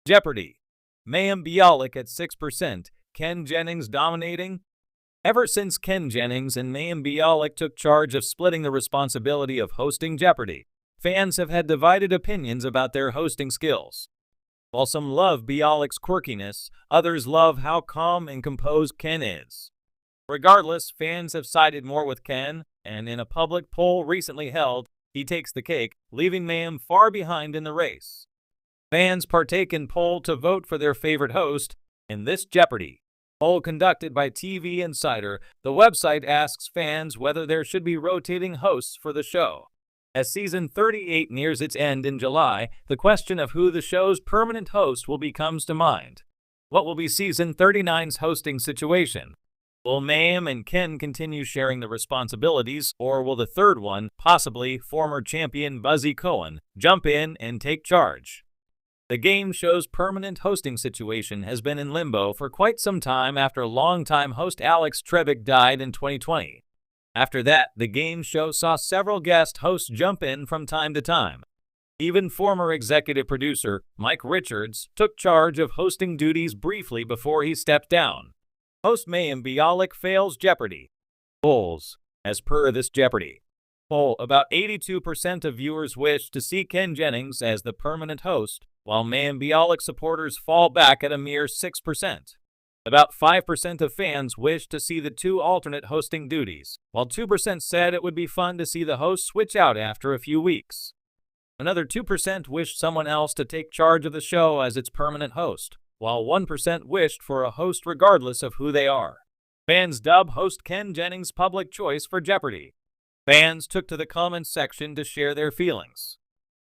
Jeopardy! Mayim Bialik at 6%, Ken Jennings dominating? Ever since Ken Jennings and Mayim Bialik took charge of splitting the responsibility of hosting Jeopardy, fans have had divided opinions about their hosting skills. While some love Bialik's quirkiness, others love how calm and composed Ken is. Regardless, fans have sided more with Ken, and in a public poll recently held, he takes the cake, leaving Mayim far behind in the race. Fans partake in poll to vote for their favorite host. In this Jeopardy! Poll conducted by TV Insider, the website asks fans whether there should be rotating hosts for the show. As season 38 nears its end in July, the question of who the show's permanent host will be comes to mind. What will be season 39's hosting situation? Will Mayim and Ken continue sharing the responsibilities, or will the third one, possibly former champion Buzzy Cohen, jump in and take charge? The game show's permanent hosting situation has been in limbo for quite some time after longtime host Alex Trebek died in 2020. After that, the game show saw several guest hosts jump in from time to time. Even former executive producer Mike Richards took charge of hosting duties briefly before he stepped down. Host Mayim Bialik fails Jeopardy! Polls. As per this Jeopardy! Poll, about 82% of viewers wish to see Ken Jennings as the permanent host, while Mayim Bialik supporters fall back at a mere 6%. About 5% of fans wish to see the two alternate hosting duties, while 2% said it would be fun to see the host switch out after a few weeks. Another 2% wished someone else to take charge of the show as its permanent host, while 1% wished for a host regardless of who they are. Fans dub host Ken Jennings public choice for Jeopardy! Fans took to the comments section to share their feelings.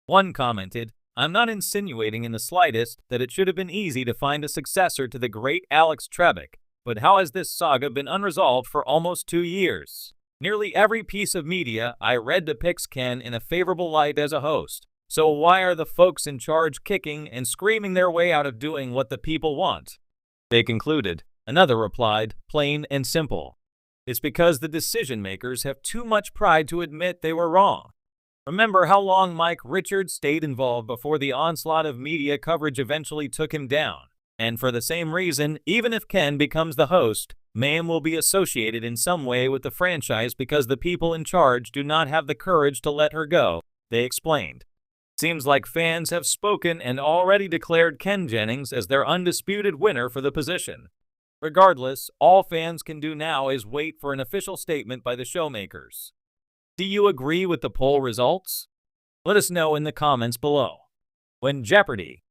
One commented, "I'm not insinuating in the slightest that it should have been easy to find a successor to the great Alex Trebek, but how has this saga been unresolved for almost 2 years? Nearly every piece of media I read depicts Ken in a favorable light as a host, so why are the folks in charge kicking and screaming their way out of doing what the people want?" They concluded. Another replied, "Plain and simple. It's because the decision makers have too much pride to admit they were wrong. Remember how long Mike Richards stayed involved before the onslaught of media coverage eventually took him down? And for the same reason, even if Ken becomes the host, Mayim will be associated in some way with the franchise because the people in charge do not have the courage to let her go," they explained. Seems like fans have spoken and already declared Ken Jennings as their undisputed winner for the position. Regardless, all fans can do now is wait for an official statement by the showmakers. Do you agree with the poll results? Let us know in the comments below. When Jeopardy!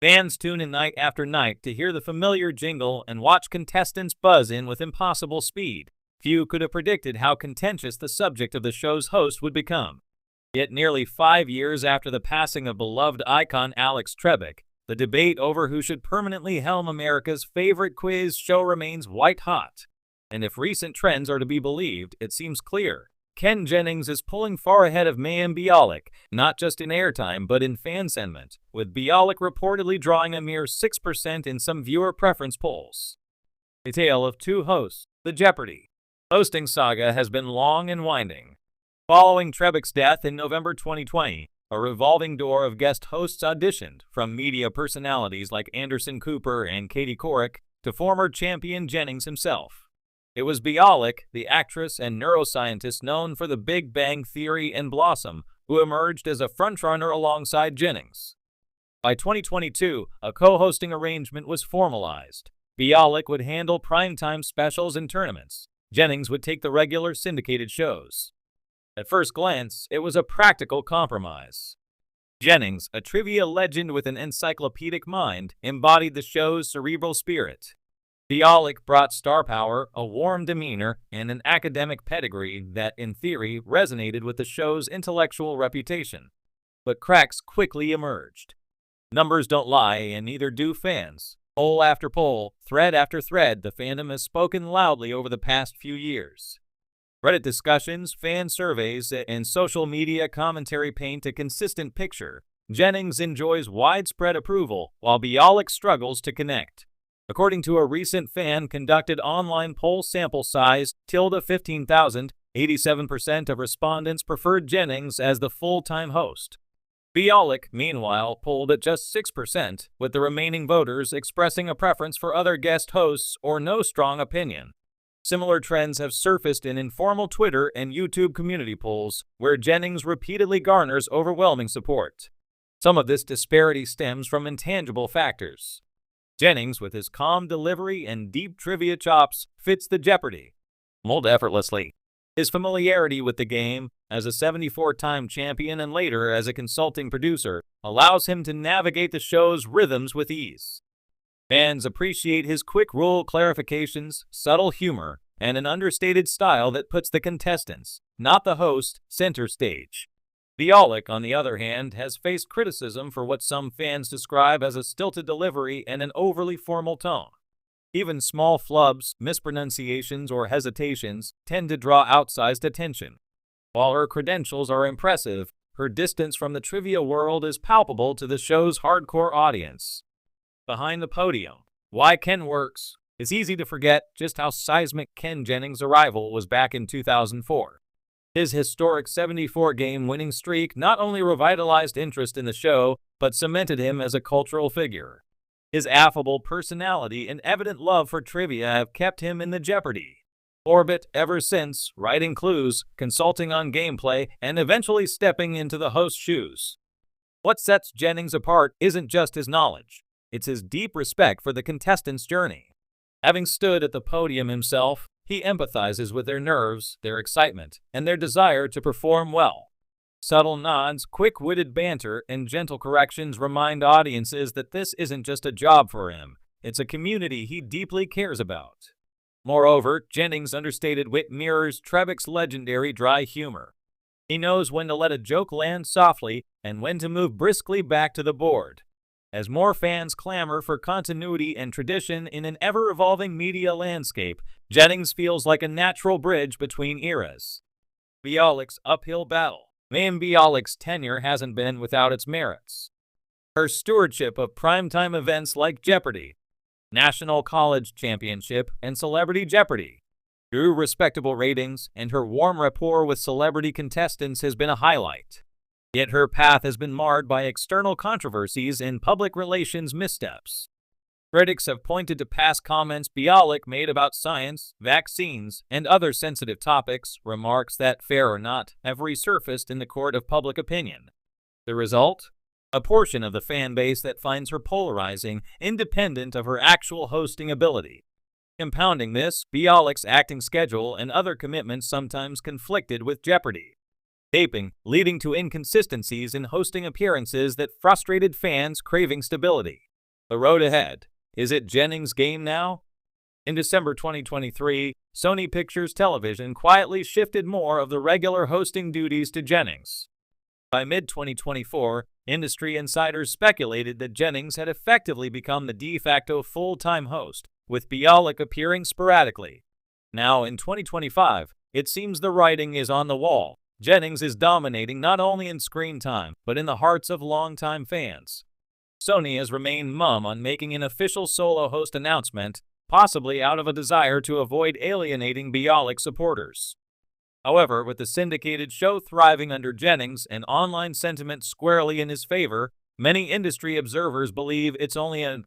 Fans tune in night after night to hear the familiar jingle and watch contestants buzz in with impossible speed. Few could have predicted how contentious the subject of the show's host would become. Yet nearly 5 years after the passing of beloved icon Alex Trebek, the debate over who should permanently helm America's favorite quiz show remains white hot. And if recent trends are to be believed, it seems clear. Ken Jennings is pulling far ahead of Mayim Bialik, not just in airtime but in fan sentiment, with Bialik reportedly drawing a mere 6% in some viewer preference polls. A tale of two hosts, the Jeopardy! Hosting saga has been long and winding. Following Trebek's death in November 2020, a revolving door of guest hosts auditioned, from media personalities like Anderson Cooper and Katie Couric to former champion Jennings himself. It was Bialik, the actress and neuroscientist known for The Big Bang Theory and Blossom, who emerged as a frontrunner alongside Jennings. By 2022, a co-hosting arrangement was formalized. Bialik would handle primetime specials and tournaments. Jennings would take the regular syndicated shows. At first glance, it was a practical compromise. Jennings, a trivia legend with an encyclopedic mind, embodied the show's cerebral spirit. Bialik brought star power, a warm demeanor, and an academic pedigree that, in theory, resonated with the show's intellectual reputation. But cracks quickly emerged. Numbers don't lie, and neither do fans. Poll after poll, thread after thread, the fandom has spoken loudly over the past few years. Reddit discussions, fan surveys, and social media commentary paint a consistent picture. Jennings enjoys widespread approval, while Bialik struggles to connect. According to a recent fan-conducted online poll sample size, 15,000, 87% of respondents preferred Jennings as the full-time host. Bialik, meanwhile, polled at just 6%, with the remaining voters expressing a preference for other guest hosts or no strong opinion. Similar trends have surfaced in informal Twitter and YouTube community polls, where Jennings repeatedly garners overwhelming support. Some of this disparity stems from intangible factors. Jennings, with his calm delivery and deep trivia chops, fits the Jeopardy mold effortlessly. His familiarity with the game, as a 74-time champion and later as a consulting producer, allows him to navigate the show's rhythms with ease. Fans appreciate his quick rule clarifications, subtle humor, and an understated style that puts the contestants, not the host, center stage. Bialik, on the other hand, has faced criticism for what some fans describe as a stilted delivery and an overly formal tone. Even small flubs, mispronunciations, or hesitations tend to draw outsized attention. While her credentials are impressive, her distance from the trivia world is palpable to the show's hardcore audience. Behind the podium, why Ken works. It's easy to forget just how seismic Ken Jennings' arrival was back in 2004. His historic 74-game winning streak not only revitalized interest in the show, but cemented him as a cultural figure. His affable personality and evident love for trivia have kept him in the Jeopardy orbit ever since, writing clues, consulting on gameplay, and eventually stepping into the host's shoes. What sets Jennings apart isn't just his knowledge, it's his deep respect for the contestants' journey. Having stood at the podium himself, he empathizes with their nerves, their excitement, and their desire to perform well. Subtle nods, quick-witted banter, and gentle corrections remind audiences that this isn't just a job for him, it's a community he deeply cares about. Moreover, Jennings' understated wit mirrors Trebek's legendary dry humor. He knows when to let a joke land softly and when to move briskly back to the board. As more fans clamor for continuity and tradition in an ever-evolving media landscape, Jennings feels like a natural bridge between eras. Bialik's uphill battle. Mayim Bialik's tenure hasn't been without its merits. Her stewardship of primetime events like Jeopardy, National College Championship, and Celebrity Jeopardy drew respectable ratings, and her warm rapport with celebrity contestants has been a highlight. Yet her path has been marred by external controversies and public relations missteps. Critics have pointed to past comments Bialik made about science, vaccines, and other sensitive topics, remarks that, fair or not, have resurfaced in the court of public opinion. The result? A portion of the fan base that finds her polarizing, independent of her actual hosting ability. Compounding this, Bialik's acting schedule and other commitments sometimes conflicted with Jeopardy taping, leading to inconsistencies in hosting appearances that frustrated fans craving stability. The road ahead. Is it Jennings' game now? In December 2023, Sony Pictures Television quietly shifted more of the regular hosting duties to Jennings. By mid-2024, industry insiders speculated that Jennings had effectively become the de facto full-time host, with Bialik appearing sporadically. Now, in 2025, it seems the writing is on the wall. Jennings is dominating not only in screen time, but in the hearts of longtime fans. Sony has remained mum on making an official solo host announcement, possibly out of a desire to avoid alienating Bialik supporters. However, with the syndicated show thriving under Jennings and online sentiment squarely in his favor, many industry observers believe it's only a